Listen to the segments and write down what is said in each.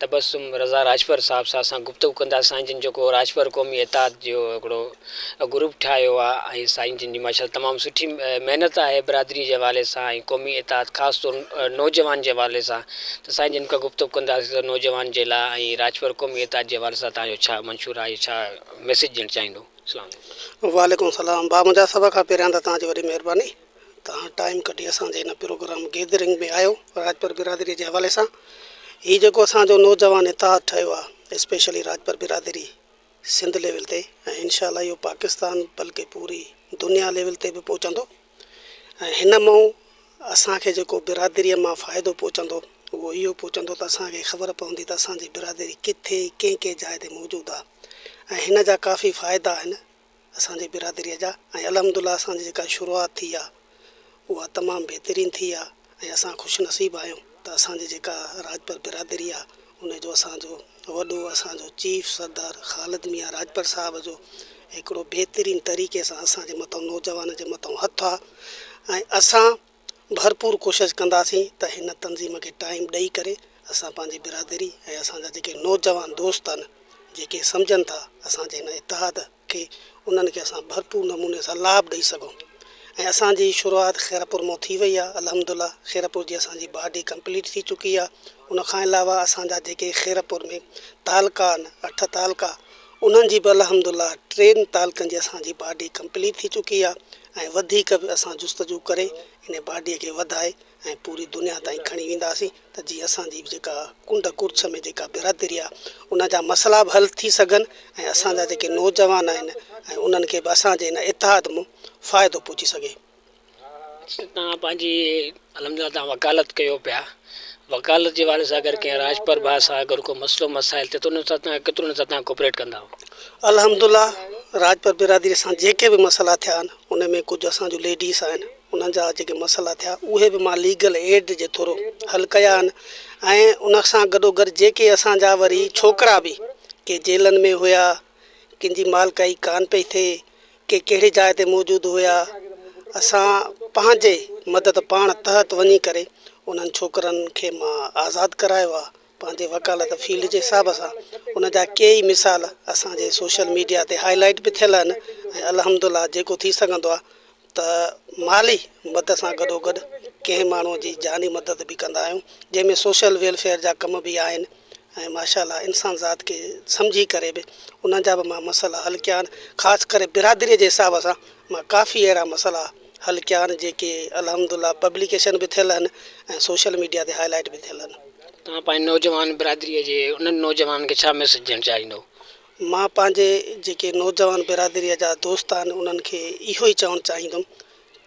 तबस्सुम रज़ा राजपर साहब सां असां गुफ़्तगू कंदासीं। जिन जेको राजपर क़ौमी इत्तेहाद जो हिकिड़ो ग्रुप ठाहियो आहे ऐं साईं जिन जी माशाअल्लाह तमामु सुठी महिनत आहे बिरादरी जे हवाले सां ऐं क़ौमी इत्तेहाद ख़ासि तौरु नौजवान जे हवाले सां। त साईं जिन खां गुफ़्तगू कंदासीं त नौजवान जे लाइ ऐं राजपर क़ौमी इत्तेहाद जे हवाले सां तव्हांजो छा मंशूर आहे, छा मैसेज ॾियणु चाहींदो? वालेकुम सलाम। बा मुंहिंजा सभ खां पहिरियां त तव्हांजी वॾी महिरबानी, तव्हां टाइम कढी असांजे हिन प्रोग्राम गैदरिंग में आयो राजपर बिरादरी जे हवाले सां। हीउ जेको असांजो नौजवान इत्तेहाद ठहियो आहे स्पेशली राजपर बिरादरी सिंध लेवल ते, ऐं इनशाला इहो पाकिस्तान बल्कि पूरी दुनिया लेवल ते बि पहुचंदो। ऐं हिन मां असांखे जेको बिरादरीअ मां फ़ाइदो पहुचंदो उहो इहो पहुचंदो त असांखे ख़बर पवंदी त असांजी बिरादरी किथे कंहिं कंहिं जाइ ते मौजूदु आहे। ऐं हिन जा काफ़ी फ़ाइदा आहिनि असांजी बिरादरीअ जा। ऐं अल्हम्दुलिल्लाह असांजी जेका शुरूआति थी आहे उहा तमामु बहितरीनु थी आहे। ऐं असां ख़ुशनसीब आहियूं त असांजी जेका राजपर बिरादरी आहे उनजो असांजो वॾो असांजो चीफ सरदार ख़ालिद मियां राजपर साहिब जो हिकिड़ो बहितरीनु तरीक़े सां असांजे मथां नौजवान जे मथां हथु आहे। ऐं असां भरपूर कोशिशि कंदासीं त हिन तंज़ीम खे टाइम ॾेई करे असां पंहिंजी बिरादरी ऐं असांजा जेके नौजवान दोस्त आहिनि जेके सम्झनि था असांजे हिन इत्तेहाद खे, उन्हनि खे असां भरपूर नमूने सां लाभ ॾेई सघूं। ऐं असांजी शुरूआति खैरपुर मां थी वई आहे। अल्हम्दुलिल्लाह खैरपुर जी असांजी बाडी कंप्लीट थी चुकी आहे। उनखां अलावा असांजा जेके खैरपुर में तालका आहिनि 8 तालका, उन्हनि जी बि अल्हम्दुलिल्लाह 3 तालकनि जी असांजी बाडी कंप्लीट थी चुकी आहे। ऐं वधीक बि असां जुस्तजू करे इन बाडीअ खे वधाए ऐं पूरी दुनिया ताईं खणी वेंदासीं त जीअं असांजी जेका कुंड कुर्छ में जेका बिरादरी आहे उन जा मसइला बि हल थी सघनि ऐं असांजा जेके नौजवान आहिनि ऐं उन्हनि खे बि असांजे हिन इत्तेहाद मां फ़ाइदो पहुची सघे। तव्हां पंहिंजी अल्हम्दुलिल्लाह तव्हां वकालत कयो पिया, वकालत जे हवाले सां अगरि कंहिं राजपर भाउ सां अगरि को मसइलो मसाइल थिए त उन सां तव्हां केतिरो न तव्हां कोऑपरेट कंदा? अल्हम्दुलिल्लाह राजपर बिरादरी सां जेके बि मसइला थिया आहिनि उन में कुझु असांजो लेडीस आहिनि, उन्हनि जा जेके मसइला थिया उहे बि मां लीगल एड जे थोरो हल कया आहिनि। ऐं उन सां गॾोगॾु जेके असांजा वरी छोकिरा बि के जेलनि में हुया, कंहिंजी मालकाई कान पई थिए, के कहिड़े जाइ ते मौजूदु हुया, असां पंहिंजे मदद पाण तहत वञी करे उन्हनि छोकिरनि खे मां आज़ादु करायो आहे पंहिंजे वकालत फील्ड जे हिसाब सां। उन जा कई मिसाल असांजे सोशल मीडिया ते हाईलाइट बि थियल आहिनि। ऐं अल्हम्दुलिल्लाह जेको थी सघंदो आहे त माली मदद सां गॾोगॾु कंहिं माण्हूअ जी जानी मदद बि कंदा आहियूं, जंहिंमें सोशल वेलफेयर जा कम बि आहिनि। ऐं माशाअल्लाह इंसान ज़ात खे सम्झी करे बि उन्हनि जा बि मां मसइला हल कया आहिनि। ख़ासि करे बिरादरीअ जे हिसाब सां मां काफ़ी अहिड़ा मसइला हल कया आहिनि जेके अल्हम्दुलिल्लाह पब्लिकेशन बि थियल आहिनि ऐं सोशल मीडिया ते हाईलाइट बि थियल आहिनि। तव्हां पंहिंजे नौजवान बिरादरीअ जे उन्हनि नौजवाननि खे छा मैसेज ॾियणु चाहींदो? मां पंहिंजे जेके नौजवान बिरादरीअ जा दोस्त आहिनि उन्हनि खे इहो ई चवणु चाहींदुमि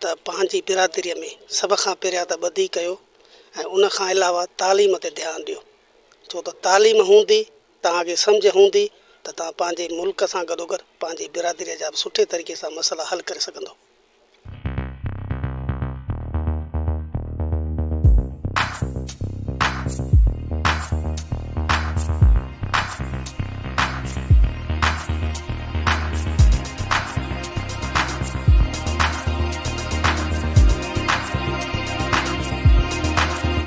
त पंहिंजी बिरादरीअ में सभ खां पहिरियां त ॿधी कयो ऐं उनखां अलावा तालीम ते ध्यानु ॾियो। छो त तालीम हूंदी, तव्हांखे सम्झ हूंदी त तव्हां पंहिंजे मुल्क सां गॾोगॾु पंहिंजी बिरादरीअ जा बि सुठे तरीक़े सां मसइला हल करे सघंदो।